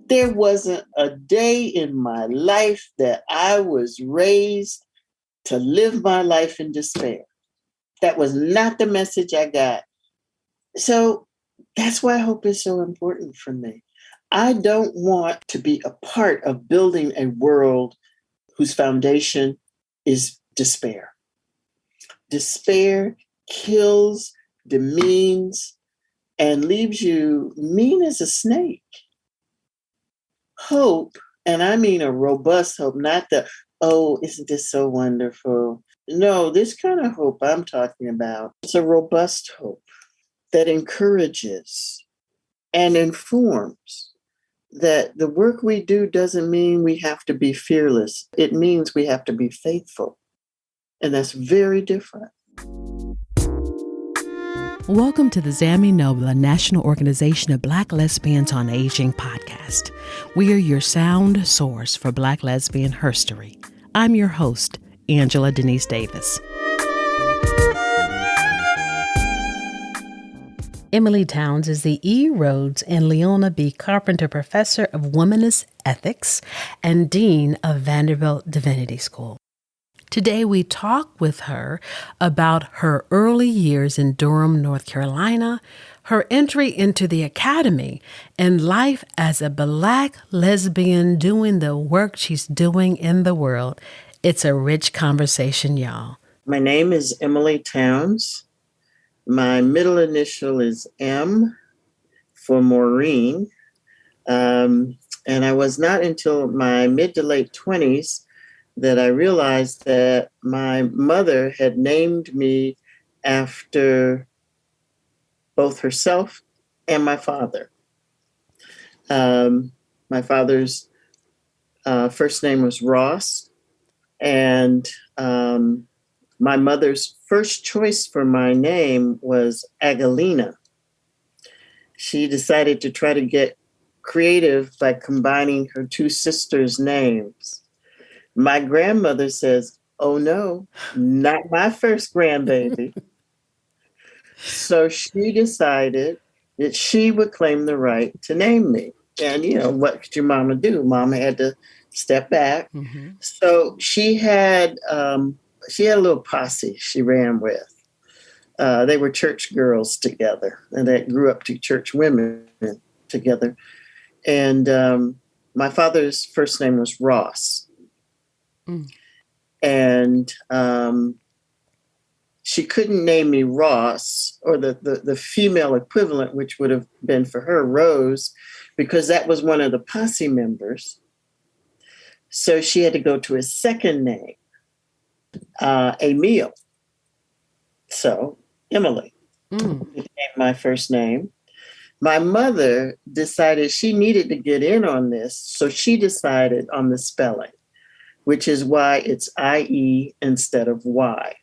There wasn't a day in my life that I was raised to live my life in despair. That was not the message I got. So that's why hope is so important for me. I don't want to be a part of building a world whose foundation is despair. Despair kills, demeans, and leaves you mean as a snake. Hope, and I mean a robust hope, not the, oh, isn't this so wonderful? No, this kind of hope I'm talking about, it's a robust hope that encourages and informs that the work we do doesn't mean we have to be fearless. It means we have to be faithful. And that's very different. Welcome to the Zami Nobla National Organization of Black Lesbians on Aging podcast. We are your sound source for Black lesbian herstory. I'm your host, Angela Denise Davis. Emilie Towns is the E. Rhodes and Leona B. Carpenter Professor of Womanist Ethics and Dean of Vanderbilt Divinity School. Today, we talk with her about her early years in Durham, North Carolina, her entry into the academy, and life as a Black lesbian doing the work she's doing in the world. It's a rich conversation, y'all. My name is Emilie Towns. My middle initial is M for Maureen. And I was not until my mid to late 20s that I realized that my mother had named me after both herself and my father. My father's first name was Ross, and my mother's first choice for my name was Agalina. She decided to try to get creative by combining her two sisters' names. My grandmother says, oh no, not my first grandbaby. So she decided that she would claim the right to name me. And, you know, what could your mama do? Mama had to step back. Mm-hmm. So she had a little posse she ran with. They were church girls together, and they grew up to church women together. And my father's first name was Ross. Mm. And she couldn't name me Ross, or the female equivalent, which would have been for her Rose, because that was one of the posse members. So she had to go to his second name, Emilie. So Emilie became my first name. My mother decided she needed to get in on this, so she decided on the spelling, which is why it's I-E instead of Y.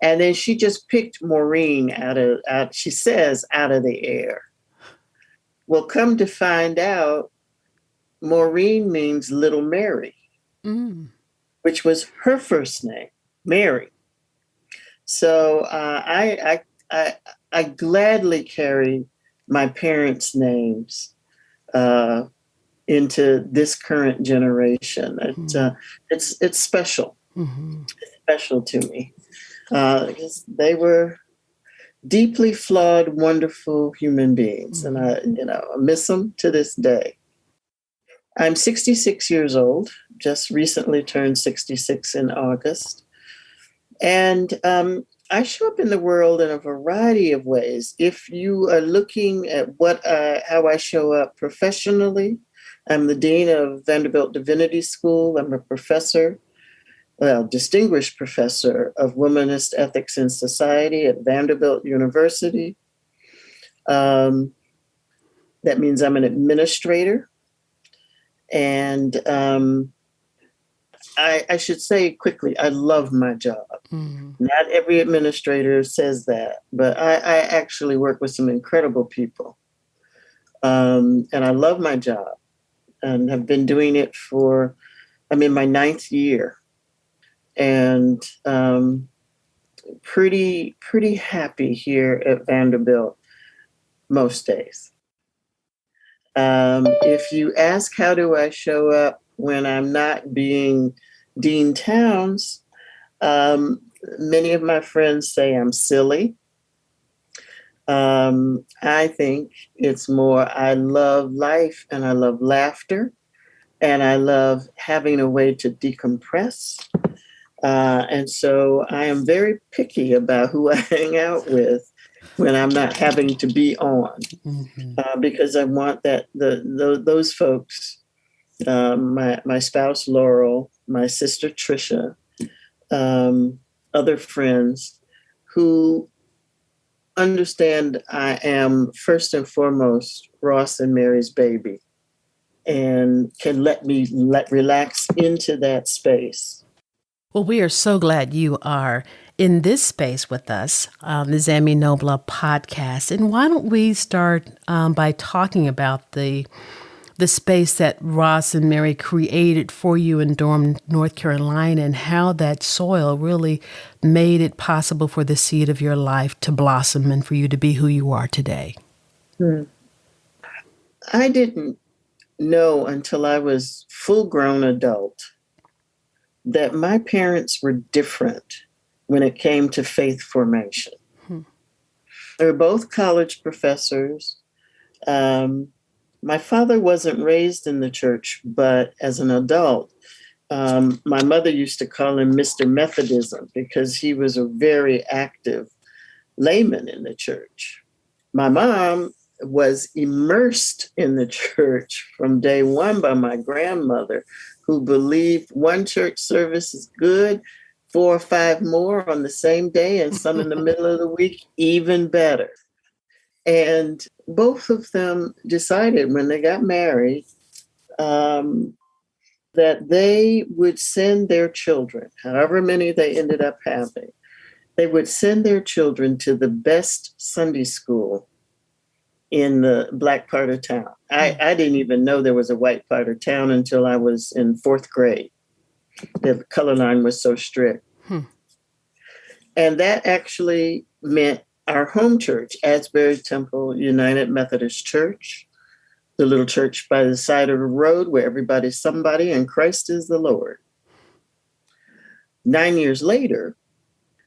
And then she just picked Maureen out of the air. Well, come to find out, Maureen means Little Mary, which was her first name, Mary. So I gladly carry my parents' names into this current generation. It's special. Mm-hmm. It's special to me because they were deeply flawed, wonderful human beings, and I miss them to this day. I'm 66 years old. Just recently turned 66 in August, and I show up in the world in a variety of ways. If you are looking at how I show up professionally, I'm the dean of Vanderbilt Divinity School. I'm a professor, distinguished professor of Womanist Ethics in Society at Vanderbilt University. That means I'm an administrator. And I should say quickly, I love my job. Mm-hmm. Not every administrator says that, but I actually work with some incredible people. And I love my job and have been doing it I'm in my 9th year, and pretty happy here at Vanderbilt most days. If you ask how do I show up when I'm not being Dean Towns, many of my friends say I'm silly. I think it's more I love life and I love laughter and I love having a way to decompress. And so I am very picky about who I hang out with when I'm not having to be on, because I want that those folks, my spouse Laurel, my sister Trisha, other friends who understand I am first and foremost Ross and Mary's baby and can let me relax into that space. Well, we are so glad you are in this space with us, the Zami Nobla podcast. And why don't we start by talking about the space that Ross and Mary created for you in Durham, North Carolina, and how that soil really made it possible for the seed of your life to blossom and for you to be who you are today. I didn't know until I was full-grown adult that my parents were different when it came to faith formation. They were both college professors. My father wasn't raised in the church, but as an adult, my mother used to call him Mr. Methodism because he was a very active layman in the church. My mom was immersed in the church from day one by my grandmother, who believed one church service is good, 4 or 5 more on the same day, and some in the middle of the week, even better. And both of them decided when they got married that they would send their children, however many they ended up having, they would send their children to the best Sunday school in the Black part of town. I didn't even know there was a white part of town until I was in 4th grade. The color line was so strict. And that actually meant our home church, Asbury Temple United Methodist Church, the little church by the side of the road where everybody's somebody and Christ is the Lord. 9 years later,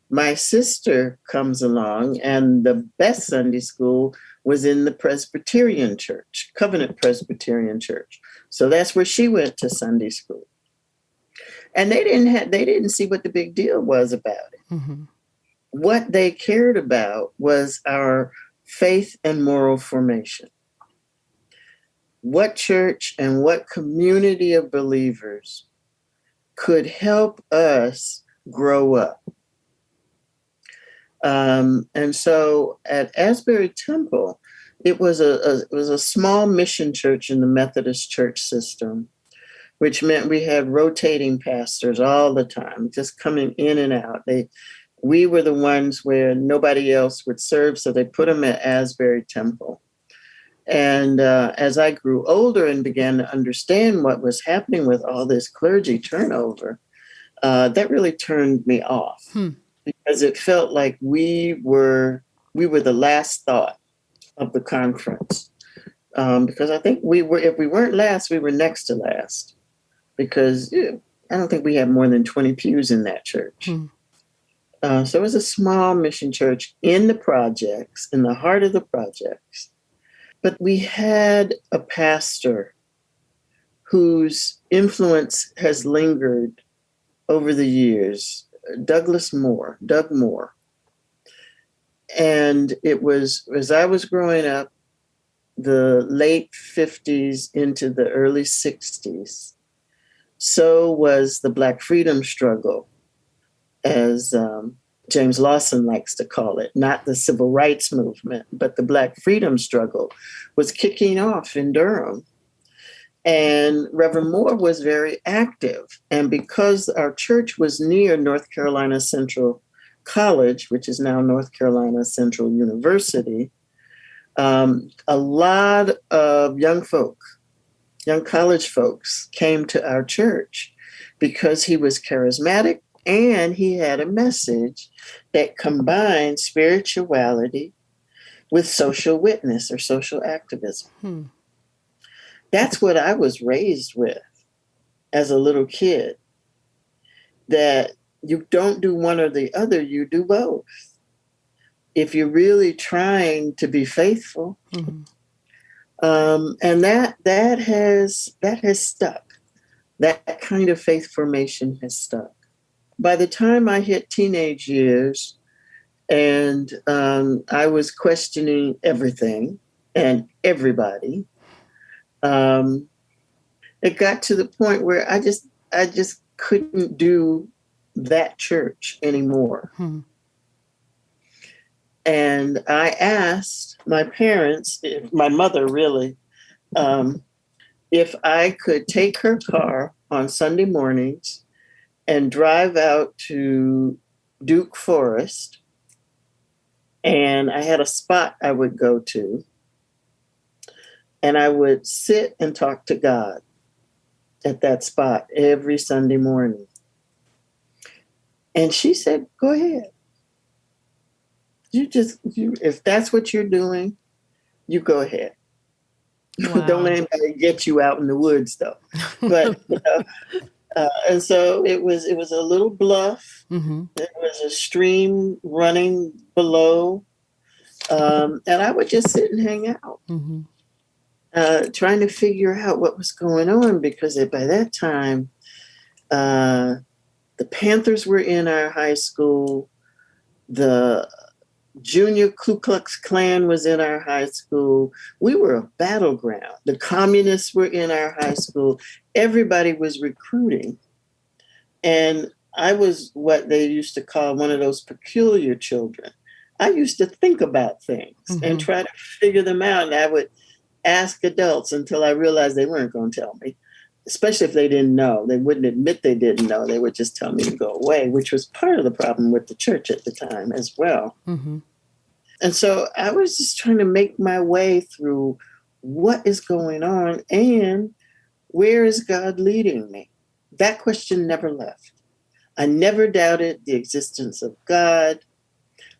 my sister comes along, and the best Sunday school was in the Presbyterian Church, Covenant Presbyterian Church. So that's where she went to Sunday school. And they didn't see what the big deal was about it. What they cared about was our faith and moral formation. What church and what community of believers could help us grow up? And so at Asbury Temple, it was a small mission church in the Methodist church system, which meant we had rotating pastors all the time, just coming in and out. We were the ones where nobody else would serve, so they put them at Asbury Temple. And as I grew older and began to understand what was happening with all this clergy turnover, that really turned me off. Because it felt like we were the last thought of the conference. Because I think if we weren't last, we were next to last. Because I don't think we had more than 20 pews in that church. So it was a small mission church in the projects, in the heart of the projects. But we had a pastor whose influence has lingered over the years, Doug Moore. And it was, as I was growing up, the late 50s into the early 60s, so was the Black freedom struggle, as James Lawson likes to call it, not the civil rights movement, but the Black freedom struggle was kicking off in Durham. And Reverend Moore was very active. And because our church was near North Carolina Central College, which is now North Carolina Central University, a lot of young college folks came to our church because he was charismatic and he had a message that combined spirituality with social witness or social activism. That's what I was raised with as a little kid, that you don't do one or the other, you do both. If you're really trying to be faithful, Mm-hmm. and that has stuck. That kind of faith formation has stuck. By the time I hit teenage years, and I was questioning everything and everybody, it got to the point where I just couldn't do that church anymore. Hmm. And I asked my parents, my mother really, if I could take her car on Sunday mornings and drive out to Duke Forest. And I had a spot I would go to, and I would sit and talk to God at that spot every Sunday morning. And she said, go ahead. If that's what you're doing, you go ahead. Wow. Don't let anybody get you out in the woods, though. But and so it was a little bluff. Mm-hmm. There was a stream running below, and I would just sit and hang out, Mm-hmm. trying to figure out what was going on, because by that time, the Panthers were in our high school. The Junior Ku Klux Klan was in our high school. We were a battleground. The communists were in our high school. Everybody was recruiting. And I was what they used to call one of those peculiar children. I used to think about things and try to figure them out. And I would ask adults until I realized they weren't going to tell me, especially if they didn't know. They wouldn't admit they didn't know. They would just tell me to go away, which was part of the problem with the church at the time as well. Mm-hmm. And so I was just trying to make my way through what is going on and where is God leading me? That question never left. I never doubted the existence of God.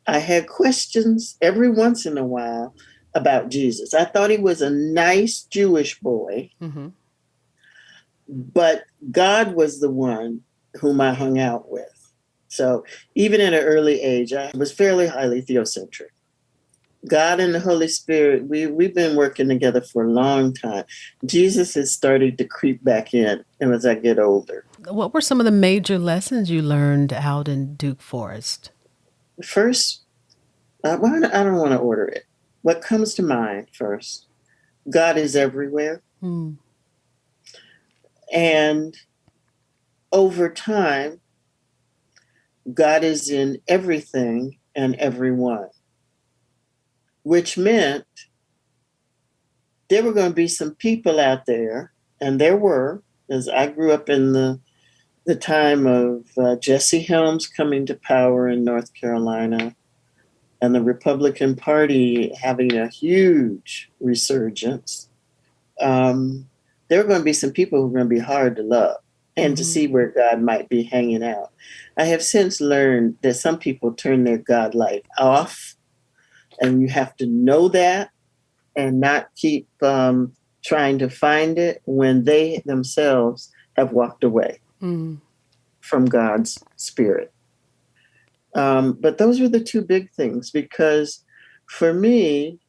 I had questions every once in a while about Jesus. I thought he was a nice Jewish boy, Mm-hmm. but God was the one whom I hung out with. So even at an early age, I was fairly highly theocentric. God and the Holy Spirit, we've been working together for a long time. Jesus has started to creep back in, and as I get older. What were some of the major lessons you learned out in Duke Forest? First, I don't want to order it. What comes to mind first? God is everywhere. Mm. And over time, God is in everything and everyone, which meant there were going to be some people out there, and there were, as I grew up in the time of Jesse Helms coming to power in North Carolina and the Republican Party having a huge resurgence. There were going to be some people who were going to be hard to love and to see where God might be hanging out. I have since learned that some people turn their God light off, and you have to know that and not keep trying to find it when they themselves have walked away from God's spirit. But those were the two big things, because for me,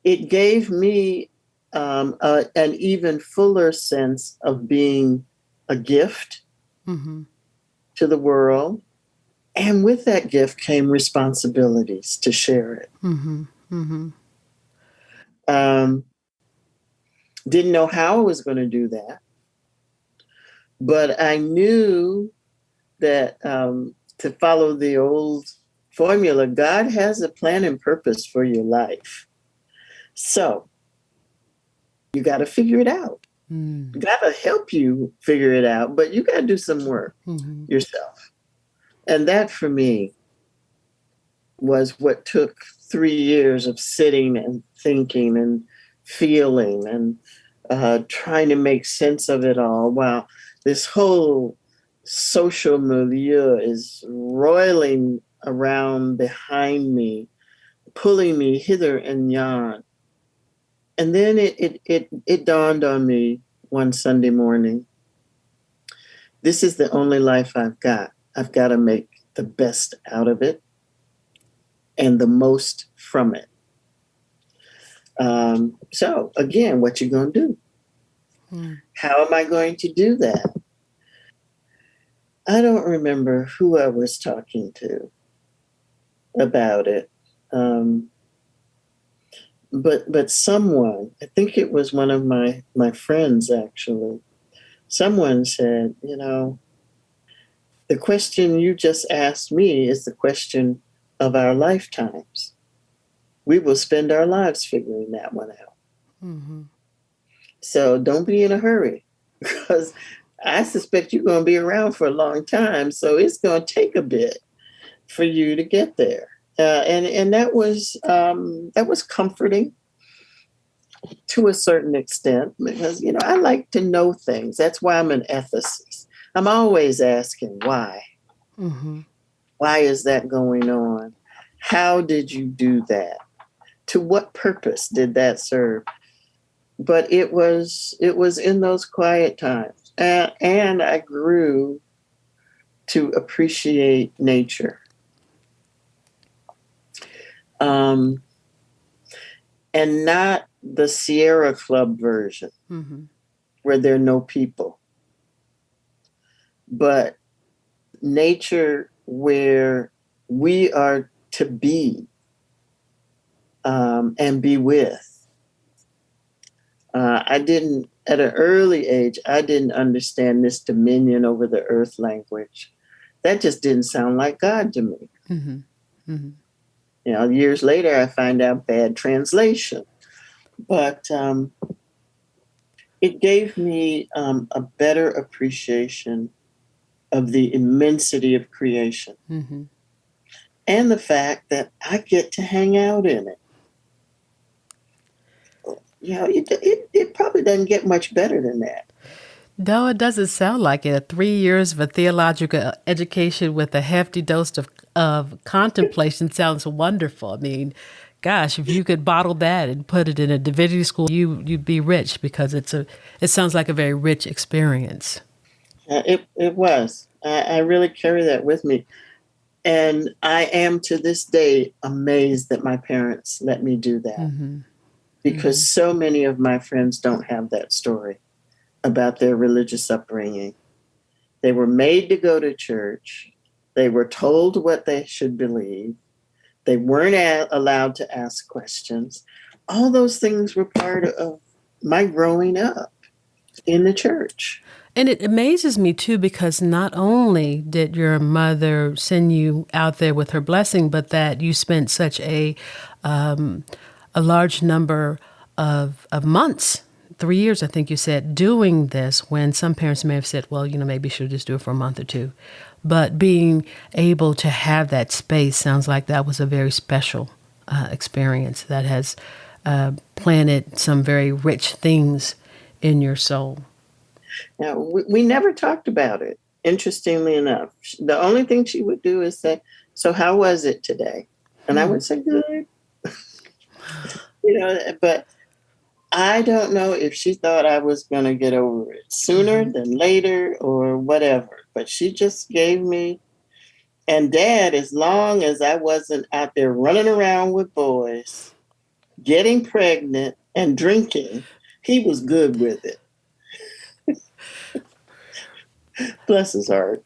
it gave me an even fuller sense of being a gift to the world. And with that gift came responsibilities to share it. Didn't know how I was going to do that, but I knew that to follow the old formula, God has a plan and purpose for your life. So you got to figure it out. God to help you figure it out, but you got to do some work yourself. And that for me was what took 3 years of sitting and thinking and feeling and trying to make sense of it all, while this whole social milieu is roiling around behind me, pulling me hither and yon. And then it dawned on me one Sunday morning. This is the only life I've got. I've got to make the best out of it and the most from it. So again, what you going to do? How am I going to do that? I don't remember who I was talking to about it. But someone, I think it was one of my friends actually, someone said, the question you just asked me is the question of our lifetimes. We will spend our lives figuring that one out. Mm-hmm. So don't be in a hurry, because I suspect you're going to be around for a long time. So it's going to take a bit for you to get there. And that was comforting to a certain extent, because, I like to know things. That's why I'm an ethicist. I'm always asking why. Mm-hmm. Why is that going on? How did you do that? To what purpose did that serve? But it was in those quiet times, and I grew to appreciate nature. And not the Sierra Club version, mm-hmm. where there are no people, but nature where we are to be and be with. At an early age, I didn't understand this dominion over the earth language. That just didn't sound like God to me. Mm-hmm. Mm-hmm. Years later, I find out bad translation. But it gave me a better appreciation of the immensity of creation, mm-hmm. and the fact that I get to hang out in it. It probably doesn't get much better than that. No, it doesn't sound like it. 3 years of a theological education with a hefty dose of contemplation sounds wonderful. I mean, gosh, if you could bottle that and put it in a divinity school, you'd be rich, because it sounds like a very rich experience. It was. I really carry that with me. And I am to this day amazed that my parents let me do that. Mm-hmm. Because mm-hmm. so many of my friends don't have that story about their religious upbringing. They were made to go to church. They were told what they should believe. They weren't allowed to ask questions. All those things were part of my growing up in the church. And it amazes me, too, because not only did your mother send you out there with her blessing, but that you spent such a large number of months, 3 years, I think you said, doing this, when some parents may have said, well, maybe you should just do it for a month or two. But being able to have that space sounds like that was a very special experience that has planted some very rich things in your soul. Now, we never talked about it, interestingly enough. The only thing she would do is say, so how was it today? And I would say, good. But I don't know if she thought I was going to get over it sooner than later or whatever. But she just gave me, and Dad, as long as I wasn't out there running around with boys, getting pregnant and drinking, he was good with it. Bless his heart.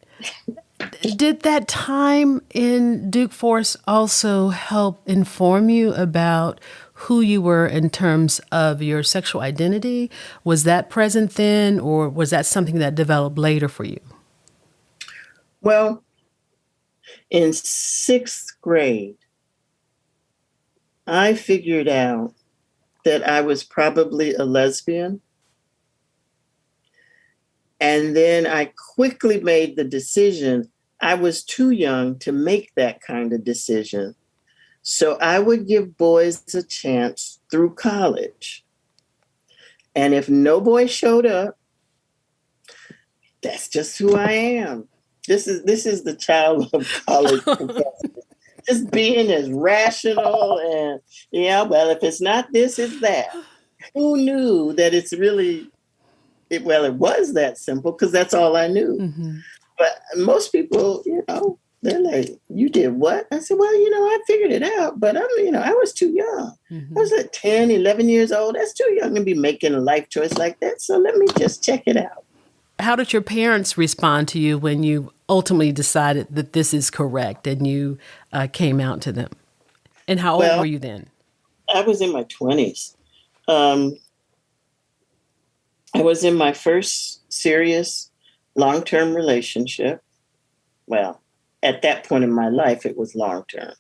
Did that time in Duke Forest also help inform you about who you were in terms of your sexual identity? Was that present then, or was that something that developed later for you? Well, in 6th grade, I figured out that I was probably a lesbian. And then I quickly made the decision. I was too young to make that kind of decision. So I would give boys a chance through college. And if no boy showed up, that's just who I am. This is the child of college professors. Just being as rational and, well, if it's not this, it's that. who knew that it's really, it was that simple because that's all I knew. Mm-hmm. But most people, they're like, you did what? I said, well, I figured it out, but I was too young. Mm-hmm. I was like 10, 11 years old. That's too young to be making a life choice like that. So let me just check it out. How did your parents respond to you when you ultimately decided that this is correct and you came out to them? And how old were you then? I was in my 20s. I was in my first serious long-term relationship. Well, at that point in my life, it was long-term.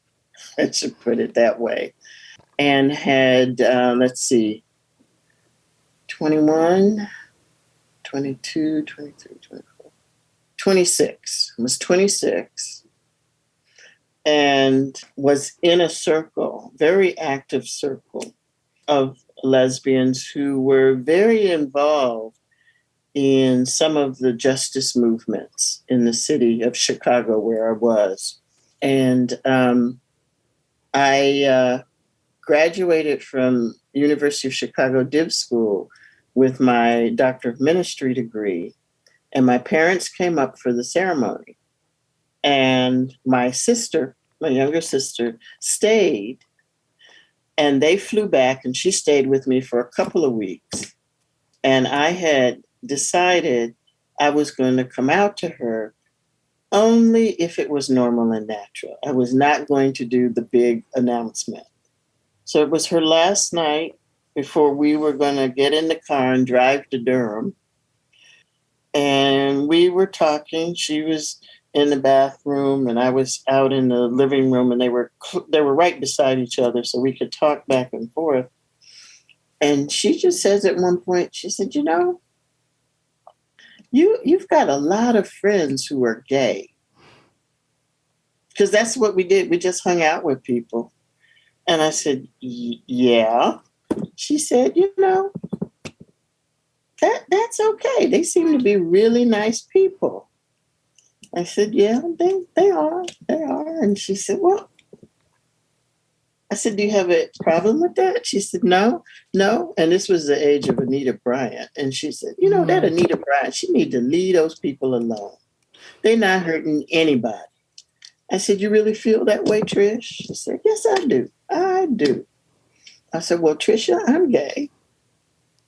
I should put it that way. And had, 21, 22, 23, 24, 26. I was 26 and was in a circle, very active circle of lesbians who were very involved in some of the justice movements in the city of Chicago where I was. And I graduated from University of Chicago Div School with my Doctor of Ministry degree. And my parents came up for the ceremony. And my sister, my younger sister, stayed. And they flew back and she stayed with me for a couple of weeks. And I had decided I was going to come out to her only if it was normal and natural. I was not going to do the big announcement. So it was her last night before we were going to get in the car and drive to Durham. And we were talking. She was in the bathroom and I was out in the living room, and they were right beside each other so we could talk back and forth. And she just says at one point, she said, you've got a lot of friends who are gay. Because that's what we did. We just hung out with people. And I said, yeah. She said, that's okay. They seem to be really nice people. I said, yeah, they are. They are. And she said, well, I said, do you have a problem with that? She said, no. And this was the age of Anita Bryant. And she said, that Anita Bryant, she need to leave those people alone. They're not hurting anybody. I said, you really feel that way, Trish? She said, yes, I do. I do. I said, well, Trisha, I'm gay.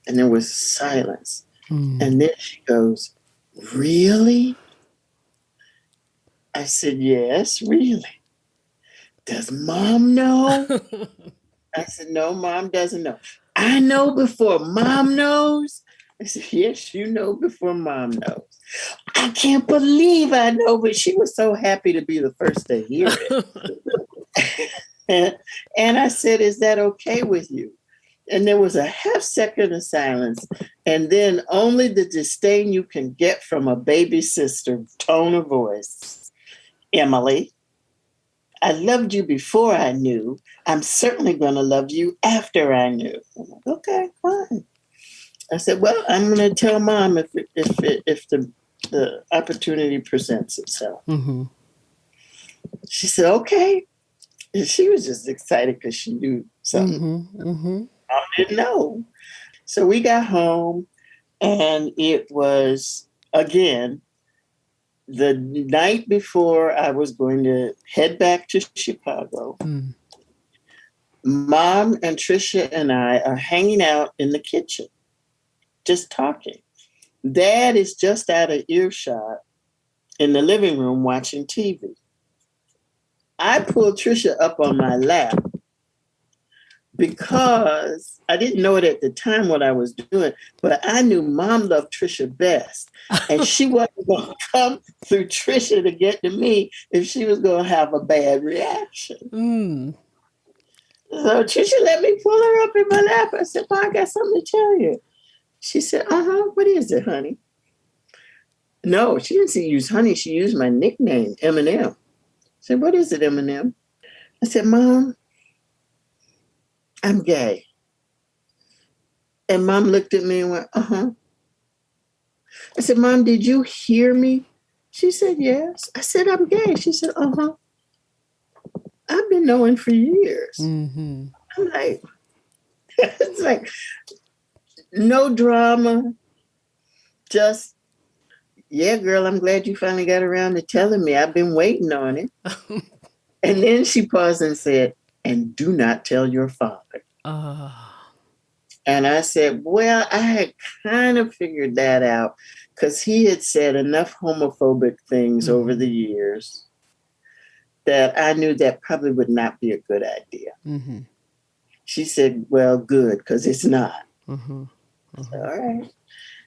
And there was silence. And then she goes, really? I said, yes, really. Does mom know? I said, no, mom doesn't know. I know before mom knows. I said, yes, you know before mom knows. I can't believe I know, but she was so happy to be the first to hear it. And I said, is that okay with you? And there was a half second of silence. And then only the disdain you can get from a baby sister tone of voice. Emily, I loved you before I knew. I'm certainly going to love you after I knew. I'm like, okay, fine. I said, well, I'm going to tell mom if the opportunity presents itself. Mm-hmm. She said, okay. And she was just excited because she knew something. Mm-hmm. Mm-hmm. I didn't know. So we got home, and it was, again, the night before I was going to head back to Chicago. Mom and Trisha and I are hanging out in the kitchen, just talking. Dad is just out of earshot in the living room watching TV. I pulled Trisha up on my lap because I didn't know it at the time what I was doing, but I knew mom loved Trisha best. And she wasn't going to come through Trisha to get to me if she was going to have a bad reaction. So Trisha let me pull her up in my lap. I said, "Ma, I got something to tell you." She said, "What is it, honey?" No, she didn't use honey. She used my nickname, M. I said, "What is it, M? I said, "Mom, I'm gay." And mom looked at me and went, I said, "Mom, did you hear me?" She said, "Yes." I said, "I'm gay." She said, "I've been knowing for years." I'm like, it's like, No drama, just, yeah, girl, I'm glad you finally got around to telling me. I've been waiting on it. And then she paused and said, and do not tell your father. And I said, well, I had kind of figured that out because he had said enough homophobic things over the years that I knew that probably would not be a good idea. She said, well, good, because it's not. I said, all right,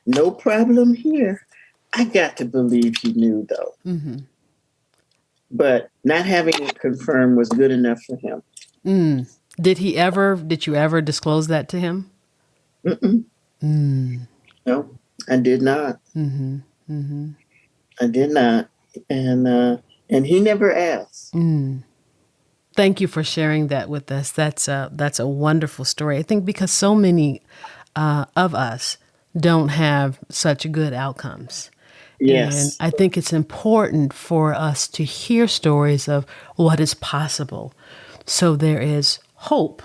no problem here. I got to believe he knew, though. But not having it confirmed was good enough for him. Did you ever disclose that to him? No, I did not. I did not. And he never asked. Thank you for sharing that with us. That's a wonderful story. I think because so many of us don't have such good outcomes. Yes. And I think it's important for us to hear stories of what is possible. So there is hope.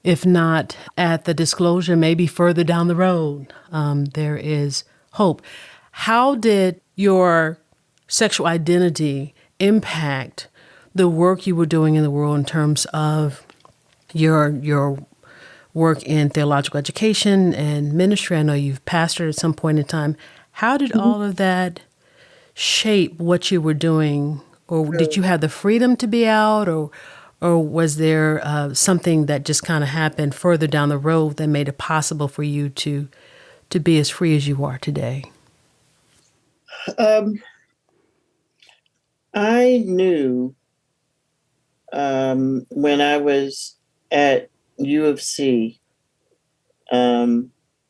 If not at the disclosure, maybe further down the road, there is hope. How did your sexual identity impact the work you were doing in the world in terms of your work in theological education and ministry? I know you've pastored at some point in time. How did all of that shape what you were doing? Or did you have the freedom to be out? Or was there something that just kind of happened further down the road that made it possible for you to be as free as you are today? I knew when I was at U of C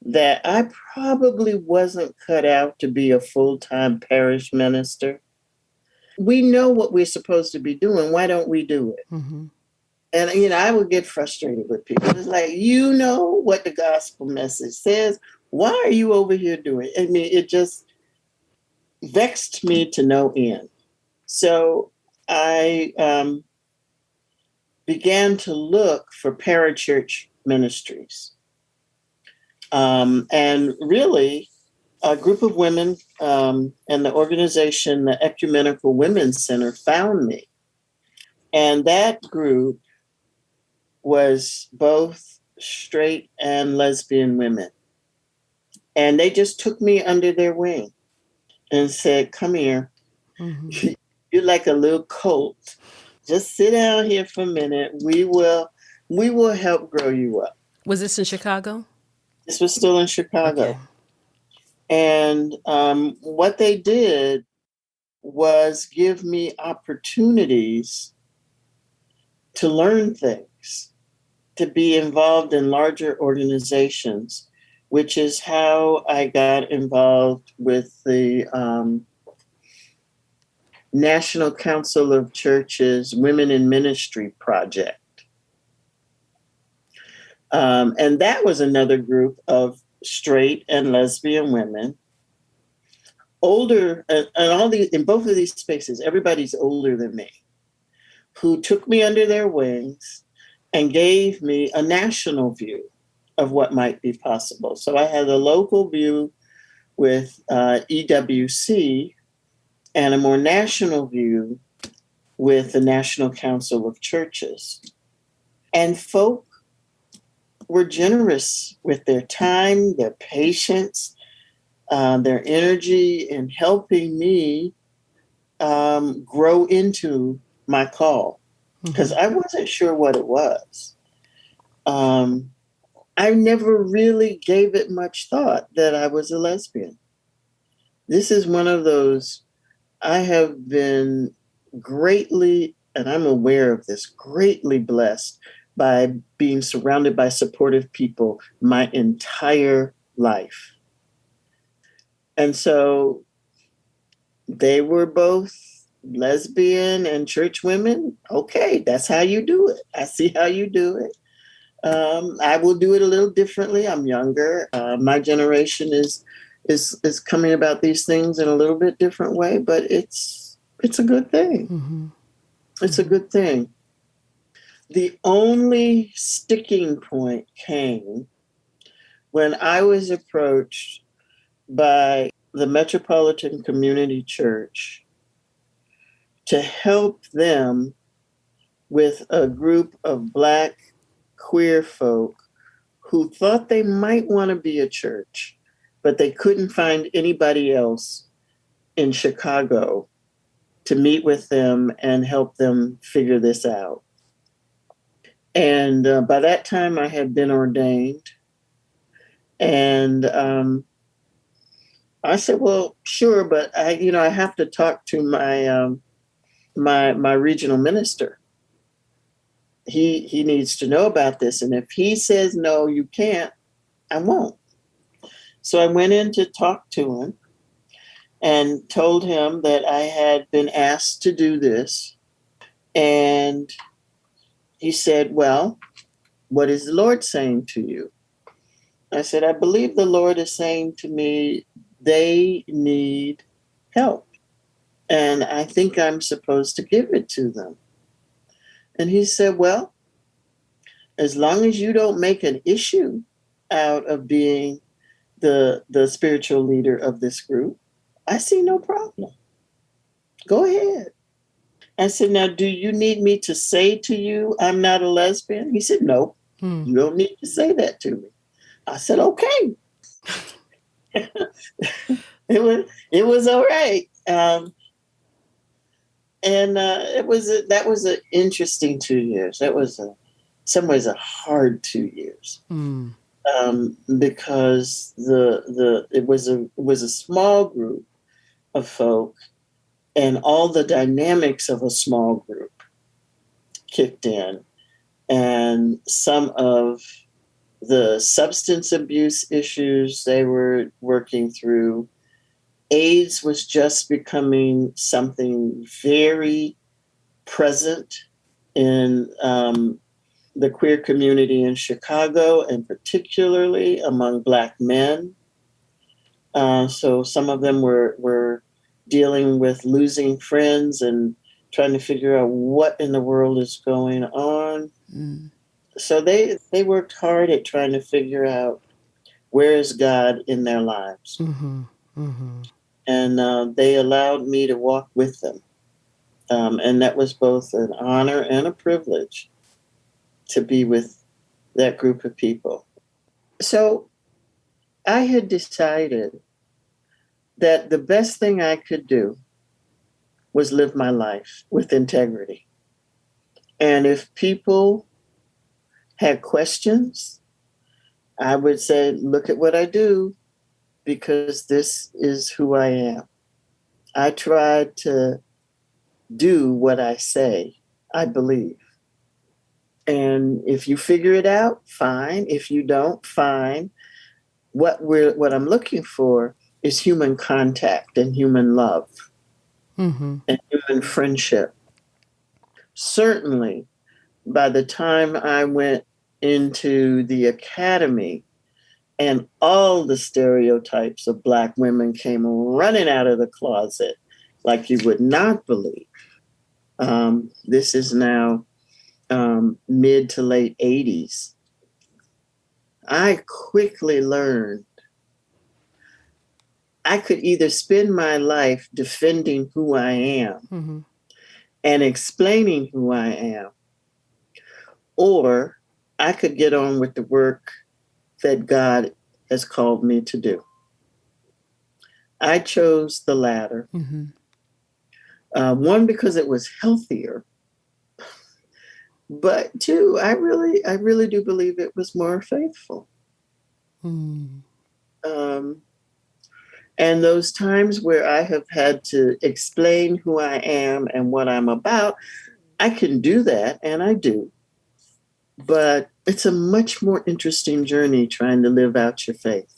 that I probably wasn't cut out to be a full-time parish minister. We know what we're supposed to be doing. Why don't we do it? And, I would get frustrated with people. It's like, you know what the gospel message says. Why are you over here doing it? I mean, it just vexed me to no end. So I began to look for parachurch ministries. And really, a group of women and the organization, the Ecumenical Women's Center, found me. And that group was both straight and lesbian women. And they just took me under their wing and said, come here. You're like a little colt. Just sit down here for a minute. We will help grow you up. Was this in Chicago? This was still in Chicago. Okay. And what they did was give me opportunities to learn things, to be involved in larger organizations, which is how I got involved with the National Council of Churches Women in Ministry project. And that was another group of straight and lesbian women, older, and in both of these spaces, everybody's older than me, who took me under their wings and gave me a national view of what might be possible. So I had a local view with EWC and a more national view with the National Council of Churches. And folk were generous with their time, their patience, their energy in helping me grow into my call, because I wasn't sure what it was. I never really gave it much thought that I was a lesbian. This is one of those, I have been greatly, and I'm aware of this, greatly blessed by being surrounded by supportive people my entire life. And so they were both lesbian and church women. Okay, that's how you do it. I see how you do it. I will do it a little differently. I'm younger. My generation is coming about these things in a little bit different way, but it's a good thing. It's a good thing. The only sticking point came when I was approached by the Metropolitan Community Church to help them with a group of Black queer folk who thought they might want to be a church, but they couldn't find anybody else in Chicago to meet with them and help them figure this out. And by that time, I had been ordained. And I said, well, sure, but I have to talk to my regional minister. He needs to know about this. And if he says, no, you can't, I won't. So I went in to talk to him and told him that I had been asked to do this. And he said, well, what is the Lord saying to you? I said, I believe the Lord is saying to me, they need help. And I think I'm supposed to give it to them. And he said, well, as long as you don't make an issue out of being the spiritual leader of this group, I see no problem. Go ahead. I said, now, do you need me to say to you, I'm not a lesbian? He said, no, you don't need to say that to me. I said, okay. It was all right. That was an interesting 2 years. That was in some ways a hard 2 years. Because it was a small group of folk, and all the dynamics of a small group kicked in, and some of the substance abuse issues they were working through. AIDS was just becoming something very present in the queer community in Chicago, and particularly among Black men. So some of them were dealing with losing friends and trying to figure out what in the world is going on. So they worked hard at trying to figure out where is God in their lives. And they allowed me to walk with them. And that was both an honor and a privilege to be with that group of people. So I had decided that the best thing I could do was live my life with integrity. And if people had questions, I would say, look at what I do, because this is who I am. I tried to do what I say, I believe. And if you figure it out, fine. If you don't, fine. What I'm looking for is human contact and human love and human friendship. Certainly, by the time I went into the academy, and all the stereotypes of Black women came running out of the closet like you would not believe. This is now mid to late 80s. I quickly learned I could either spend my life defending who I am and explaining who I am, or I could get on with the work that God has called me to do. I chose the latter. One, because it was healthier, but two, I really do believe it was more faithful. And those times where I have had to explain who I am and what I'm about, I can do that, and I do. But it's a much more interesting journey trying to live out your faith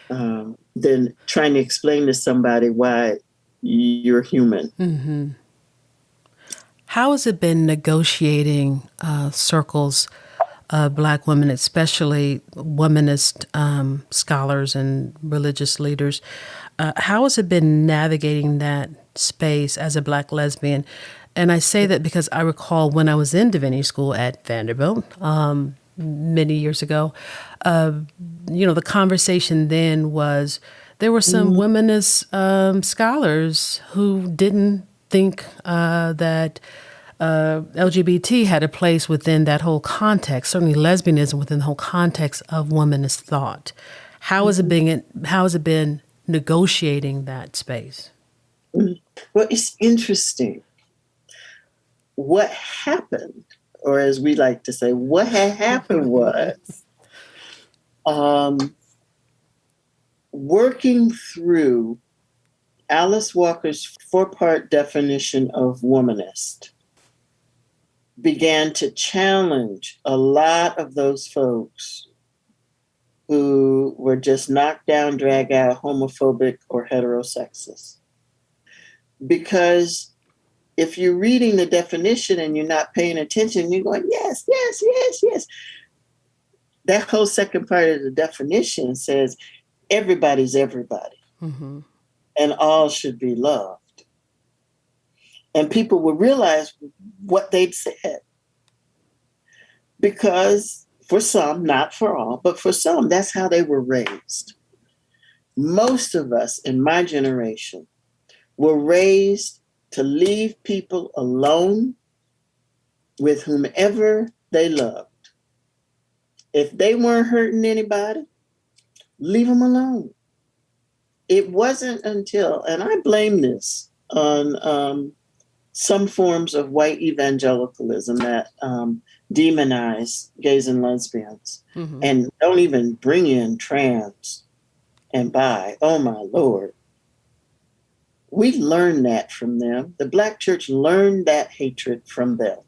than trying to explain to somebody why you're human. How has it been negotiating circles of Black women, especially womanist scholars and religious leaders? How has it been navigating that space as a Black lesbian? And I say that because I recall when I was in divinity school at Vanderbilt, many years ago, the conversation then was there were some womanist scholars who didn't think that LGBT had a place within that whole context, certainly lesbianism within the whole context of womanist thought. How has it been negotiating that space? Well, it's interesting. What happened, or as we like to say, what had happened was working through Alice Walker's 4-part definition of womanist began to challenge a lot of those folks who were just knocked down, drag out, homophobic, or heterosexist. Because if you're reading the definition and you're not paying attention, you're going, yes, yes, yes, yes. That whole second part of the definition says everybody's everybody, and all should be loved. And people will realize what they'd said. Because for some, not for all, but for some, that's how they were raised. Most of us in my generation were raised to leave people alone with whomever they loved. If they weren't hurting anybody, leave them alone. It wasn't until, and I blame this on some forms of white evangelicalism that demonize gays and lesbians and don't even bring in trans and bi. Oh my Lord. We learned that from them. The Black church learned that hatred from them.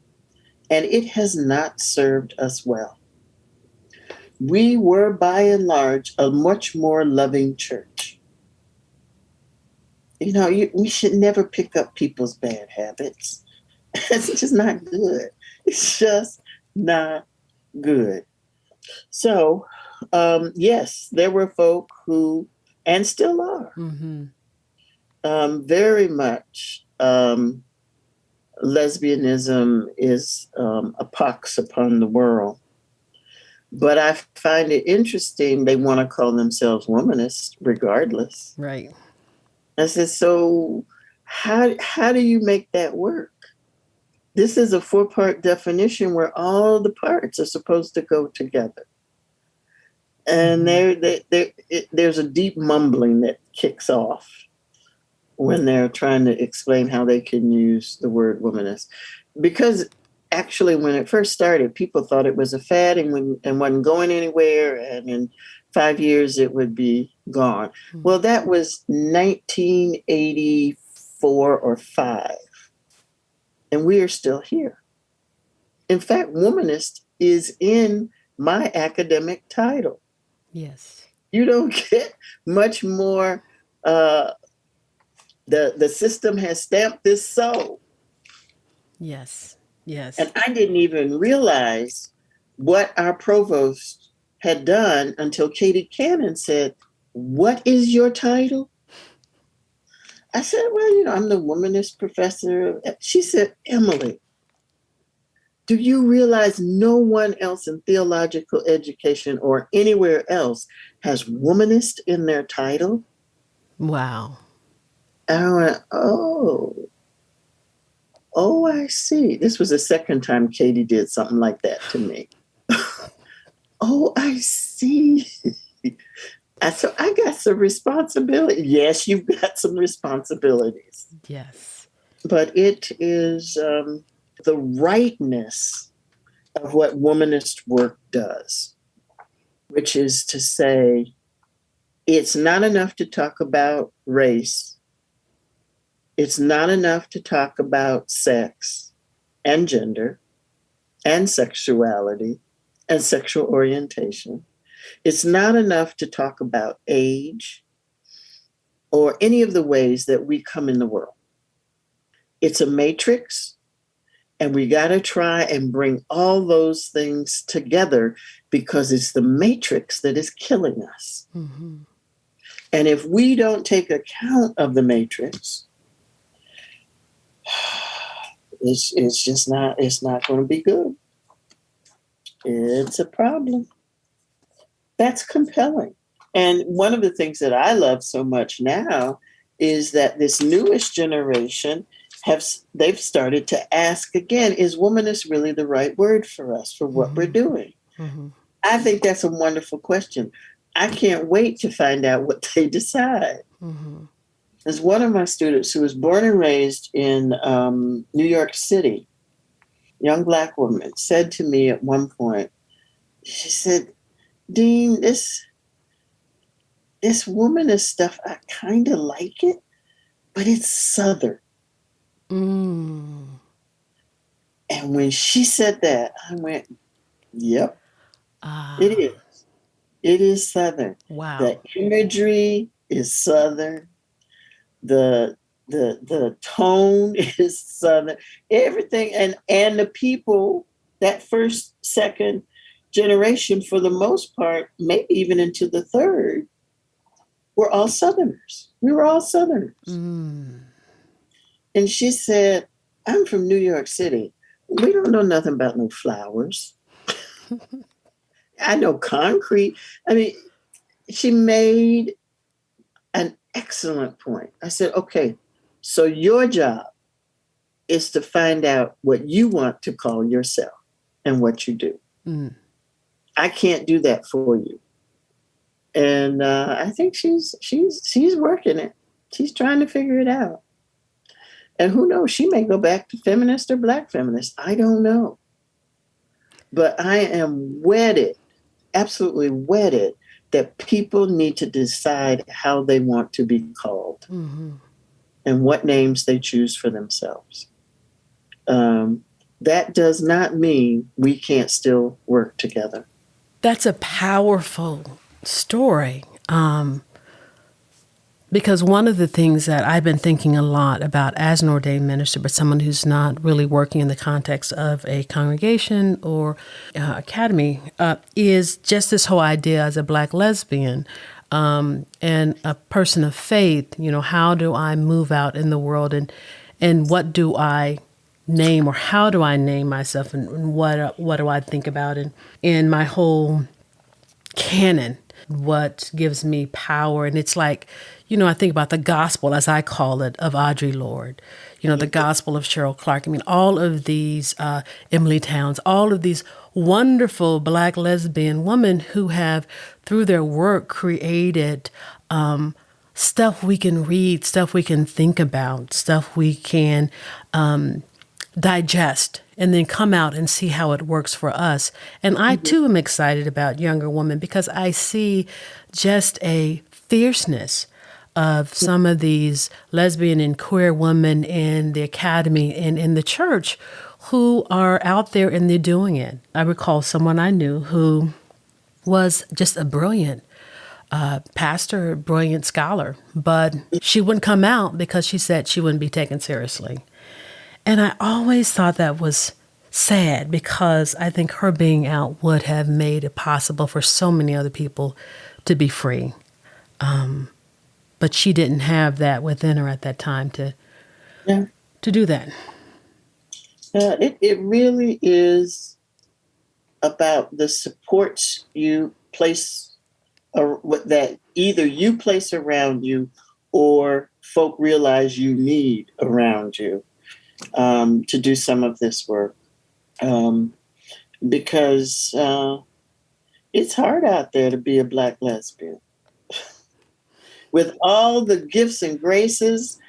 And it has not served us well. We were, by and large, a much more loving church. We should never pick up people's bad habits. It's just not good. It's just not good. So, yes, there were folk who, and still are, very much lesbianism is a pox upon the world. But I find it interesting they want to call themselves womanists regardless. Right. I said, so how do you make that work? This is a 4-part definition where all the parts are supposed to go together. And there's a deep mumbling that kicks off when they're trying to explain how they can use the word womanist. Because actually, when it first started, people thought it was a fad and wasn't going anywhere. And in 5 years, it would be gone. Well, that was 1984 or 5. And we are still here. In fact, womanist is in my academic title. Yes. You don't get much more. The system has stamped this so. Yes. Yes. And I didn't even realize what our provost had done until Katie Cannon said, "What is your title?" I said, "Well, I'm the womanist professor." She said, "Emilie, do you realize no one else in theological education or anywhere else has womanist in their title?" Wow. And I went, oh, I see. This was the second time Katie did something like that to me. Oh, I see. So I got some responsibility. Yes, you've got some responsibilities. Yes. But it is the rightness of what womanist work does, which is to say, it's not enough to talk about race. It's not enough to talk about sex and gender and sexuality and sexual orientation. It's not enough to talk about age or any of the ways that we come in the world. It's a matrix, and we got to try and bring all those things together because it's the matrix that is killing us. And if we don't take account of the matrix, it's not going to be good. It's a problem. That's compelling. And one of the things that I love so much now is that this newest generation they've started to ask again, is womanist really the right word for us for what we're doing? Mm-hmm. I think that's a wonderful question. I can't wait to find out what they decide. Mm-hmm. There's one of my students who was born and raised in New York City, young Black woman, said to me at one point, she said, Dean, this womanist stuff, I kind of like it, but it's Southern. Mm. And when she said that, I went, yep, it is. It is Southern. Wow. The imagery is Southern. The tone is Southern. Everything and the people, that first, second generation, for the most part, maybe even into the third, were all Southerners. We were all Southerners. Mm. And she said, I'm from New York City. We don't know nothing about no flowers. I know concrete. I mean, she made an excellent point. I said, okay, so your job is to find out what you want to call yourself and what you do. Mm. I can't do that for you. And I think she's working it. She's trying to figure it out. And who knows, she may go back to feminist or Black feminist. I don't know. But I am wedded, absolutely wedded, that people need to decide how they want to be called and what names they choose for themselves. That does not mean we can't still work together. That's a powerful story. Because one of the things that I've been thinking a lot about as an ordained minister, but someone who's not really working in the context of a congregation or academy, is just this whole idea as a Black lesbian and a person of faith. You know, how do I move out in the world, and what do I name, or how do I name myself, and what do I think about, and in my whole canon, what gives me power. And it's like, you know, I think about the gospel, as I call it, of Audre Lorde, you know, the gospel of Cheryl Clark. I mean, all of these, Emily Towns, all of these wonderful Black lesbian women who have, through their work, created stuff we can read, stuff we can think about, stuff we can digest, and then come out and see how it works for us. And I, too, am excited about younger women because I see just a fierceness of some of these lesbian and queer women in the academy and in the church who are out there and they're doing it. I recall someone I knew who was just a brilliant pastor, brilliant scholar, but she wouldn't come out because she said she wouldn't be taken seriously. And I always thought that was sad because I think her being out would have made it possible for so many other people to be free. But she didn't have that within her at that time to do that. It really is about the supports you place, that either you place around you or folk realize you need around you to do some of this work. Because it's hard out there to be a Black lesbian. With all the gifts and graces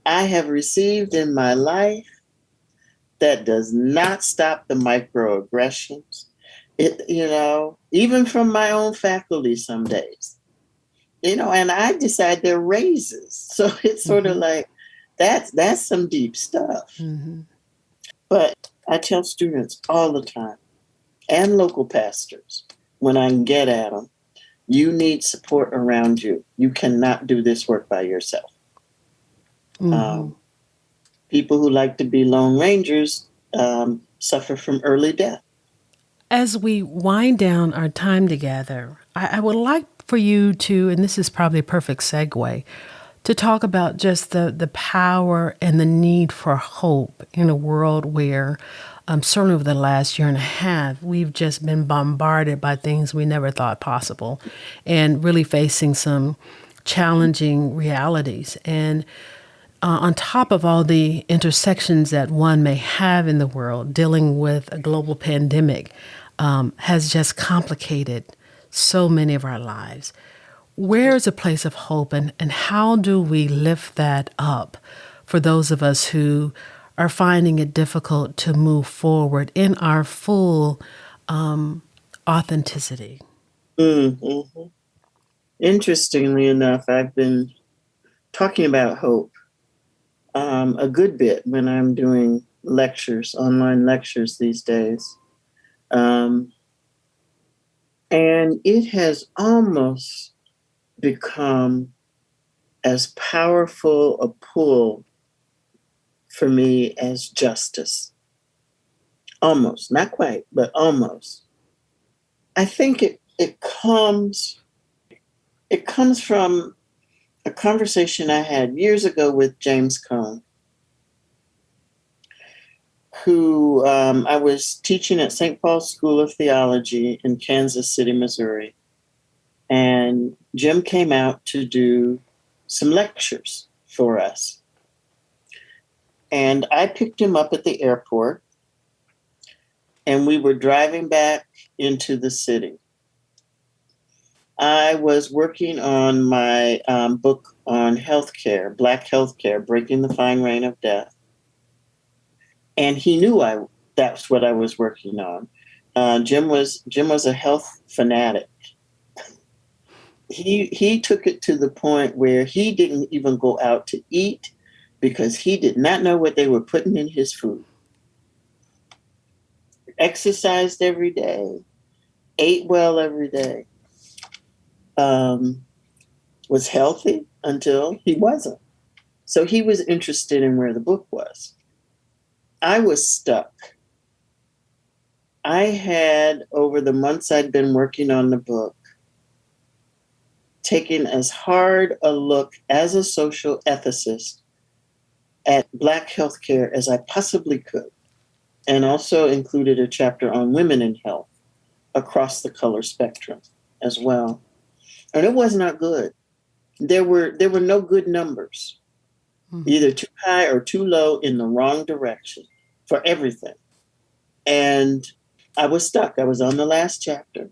I have received in my life, that does not stop the microaggressions. Even from my own faculty some days, and I decide they're raises. So it's sort of like, that's some deep stuff. But I tell students all the time, and local pastors, when I can get at them, you need support around you. You cannot do this work by yourself. People who like to be Lone Rangers suffer from early death. As we wind down our time together, I would like for you to, and this is probably a perfect segue, to talk about just the power and the need for hope in a world where, certainly over the last year and a half, we've just been bombarded by things we never thought possible and really facing some challenging realities. And on top of all the intersections that one may have in the world, dealing with a global pandemic has just complicated so many of our lives. Where is a place of hope, and how do we lift that up for those of us who are finding it difficult to move forward in our full authenticity? Mm-hmm. Interestingly enough, I've been talking about hope a good bit when I'm doing lectures, online lectures these days. And it has almost become as powerful a pull for me as justice. Almost, not quite, but almost. I think it comes from a conversation I had years ago with James Cone, who I was teaching at St. Paul's School of Theology in Kansas City, Missouri. And Jim came out to do some lectures for us. And I picked him up at the airport, and we were driving back into the city. I was working on my book on healthcare, Black healthcare, Breaking the Fine Reign of Death. And he knew that's what I was working on. Jim was a health fanatic. He took it to the point where he didn't even go out to eat because he did not know what they were putting in his food. Exercised every day, ate well every day, was healthy until he wasn't. So he was interested in where the book was. I was stuck. I had, over the months I'd been working on the book, taken as hard a look as a social ethicist at Black healthcare as I possibly could, and also included a chapter on women in health across the color spectrum as well. And it was not good. There were no good numbers, either too high or too low in the wrong direction for everything. And I was stuck. I was on the last chapter.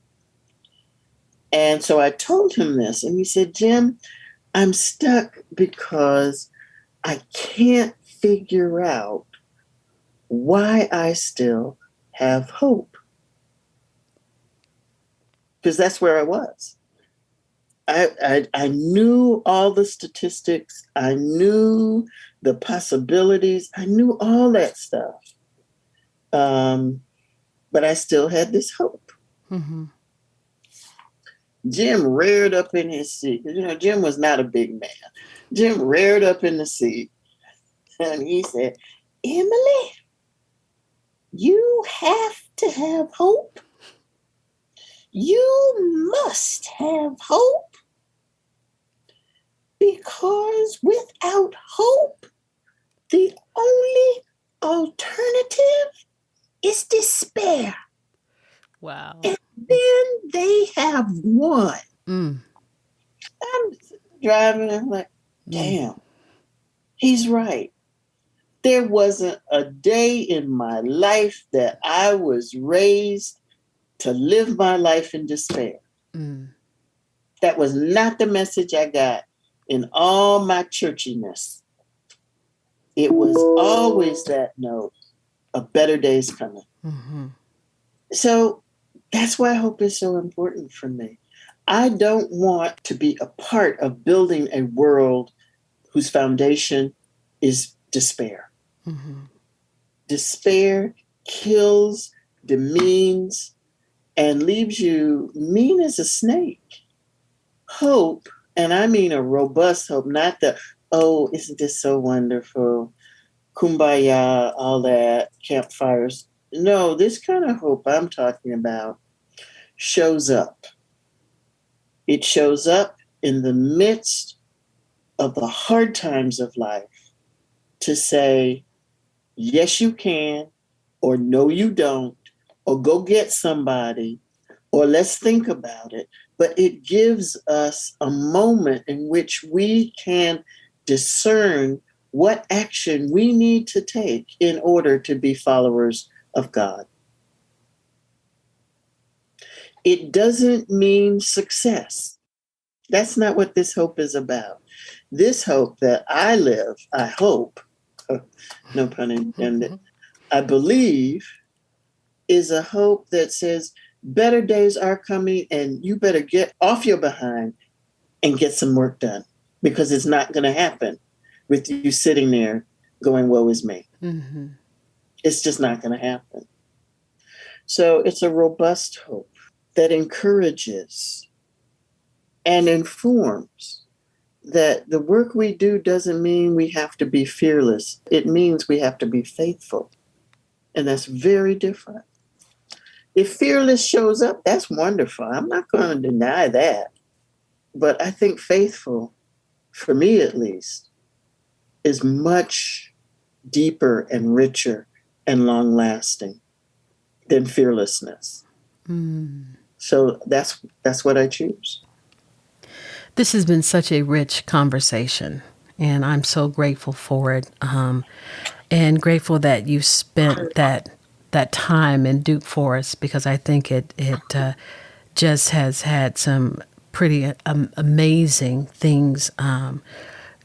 And so I told him this, and he said, Jim, I'm stuck because I can't figure out why I still have hope. Because that's where I was. I knew all the statistics. I knew the possibilities. I knew all that stuff. But I still had this hope. Mm-hmm. Jim reared up in his seat. Jim was not a big man. Jim reared up in the seat and he said, Emilie, you have to have hope. You must have hope. Because without hope, the only alternative is despair. Wow. And then they have won. I'm driving and I'm like, damn, he's right. There wasn't a day in my life that I was raised to live my life in despair. That was not the message I got in all my churchiness. It was always that note, a better day's coming. Mm-hmm. So that's why hope is so important for me. I don't want to be a part of building a world whose foundation is despair. Mm-hmm. Despair kills, demeans, and leaves you mean as a snake. Hope, and I mean a robust hope, not the, oh, isn't this so wonderful? Kumbaya, all that, campfires. No, this kind of hope I'm talking about shows up. It shows up in the midst of the hard times of life to say, yes, you can, or no, you don't, or go get somebody, or let's think about it. But it gives us a moment in which we can discern what action we need to take in order to be followers of God. It doesn't mean success. That's not what this hope is about. This hope that I live, I hope, no pun intended, I believe, is a hope that says better days are coming and you better get off your behind and get some work done, because it's not going to happen with you sitting there going, woe is me. Mm-hmm. It's just not going to happen. So it's a robust hope that encourages and informs that the work we do doesn't mean we have to be fearless. It means we have to be faithful. And that's very different. If fearless shows up, that's wonderful. I'm not going to deny that. But I think faithful, for me at least, is much deeper and richer and long lasting than fearlessness. So that's what I choose. This has been such a rich conversation, and I'm so grateful for it, and grateful that you spent that time in Duke Forest, because I think it just has had some pretty amazing things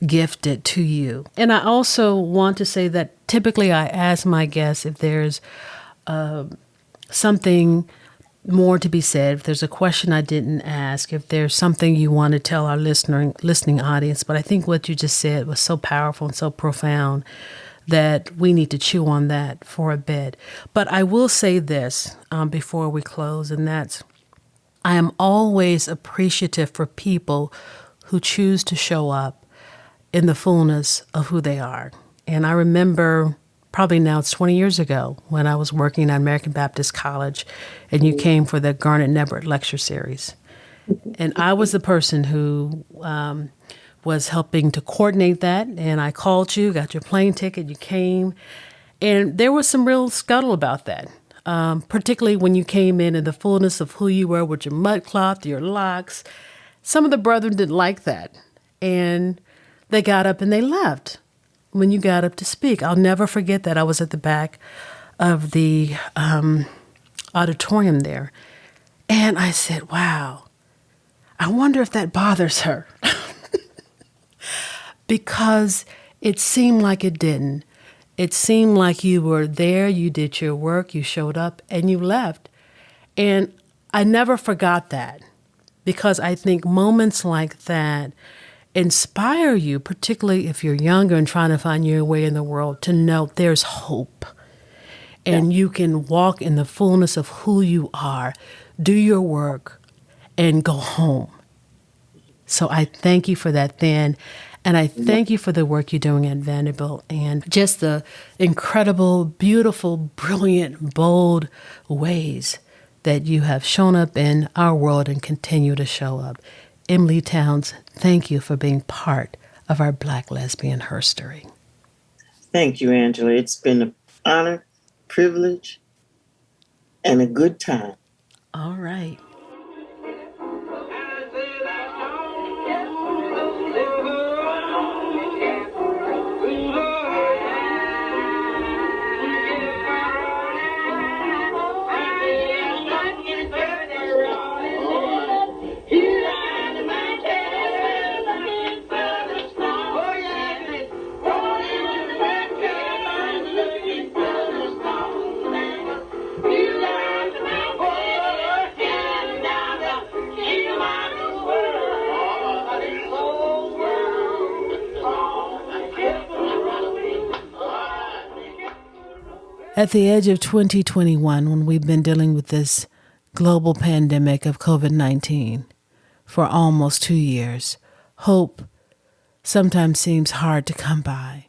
gifted to you. And I also want to say that typically I ask my guests if there's something more to be said, if there's a question I didn't ask, if there's something you want to tell our listening audience. But I think what you just said was so powerful and so profound that we need to chew on that for a bit. But I will say this before we close, and that's, I am always appreciative for people who choose to show up in the fullness of who they are. And I remember, probably now it's 20 years ago, when I was working at American Baptist College, and you came for the Garnet Nebbert lecture series. And I was the person who was helping to coordinate that, and I called you, got your plane ticket, you came, and there was some real scuttle about that, particularly when you came in the fullness of who you were with your mud cloth, your locks. Some of the brethren didn't like that, and they got up and they left when you got up to speak. I'll never forget that. I was at the back of the auditorium there, and I said, wow, I wonder if that bothers her. Because it seemed like it didn't. It seemed like you were there, you did your work, you showed up, and you left. And I never forgot that, because I think moments like that inspire you, particularly if you're younger and trying to find your way in the world, to know there's hope. And you can walk in the fullness of who you are, do your work, and go home. So I thank you for that then. And I thank you for the work you're doing at Vanderbilt, and just the incredible, beautiful, brilliant, bold ways that you have shown up in our world and continue to show up. Emilie Towns, thank you for being part of our Black lesbian herstory. Thank you, Angela. It's been an honor, privilege, and a good time. All right. At the edge of 2021, when we've been dealing with this global pandemic of COVID-19 for almost 2 years, hope sometimes seems hard to come by.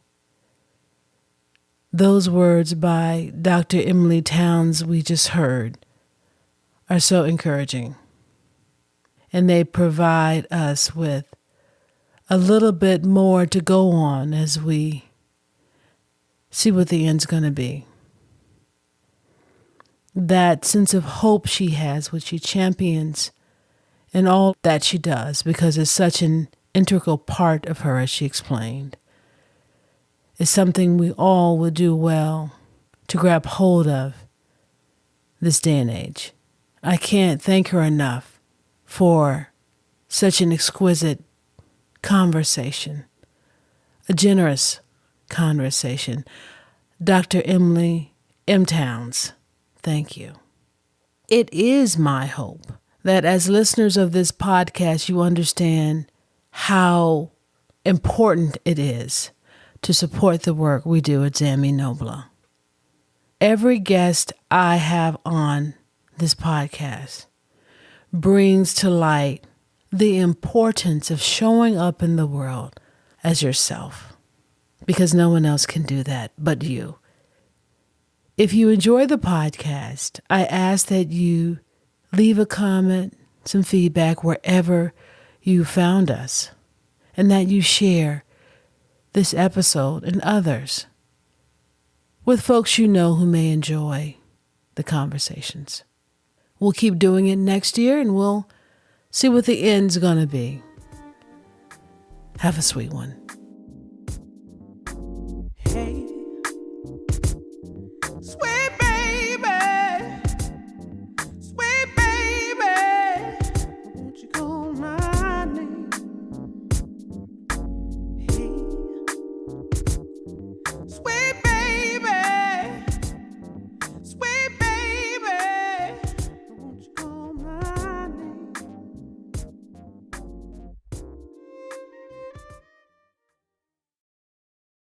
Those words by Dr. Emilie Towns we just heard are so encouraging, and they provide us with a little bit more to go on as we see what the end's going to be. That sense of hope she has, which she champions in all that she does, because it's such an integral part of her, as she explained, is something we all would do well to grab hold of this day and age. I can't thank her enough for such an exquisite conversation, a generous conversation. Dr. Emilie M. Towns, thank you. It is my hope that as listeners of this podcast, you understand how important it is to support the work we do at Zami Nobla. Every guest I have on this podcast brings to light the importance of showing up in the world as yourself, because no one else can do that but you. If you enjoy the podcast, I ask that you leave a comment, some feedback wherever you found us, and that you share this episode and others with folks you know who may enjoy the conversations. We'll keep doing it next year, and we'll see what the end's going to be. Have a sweet one.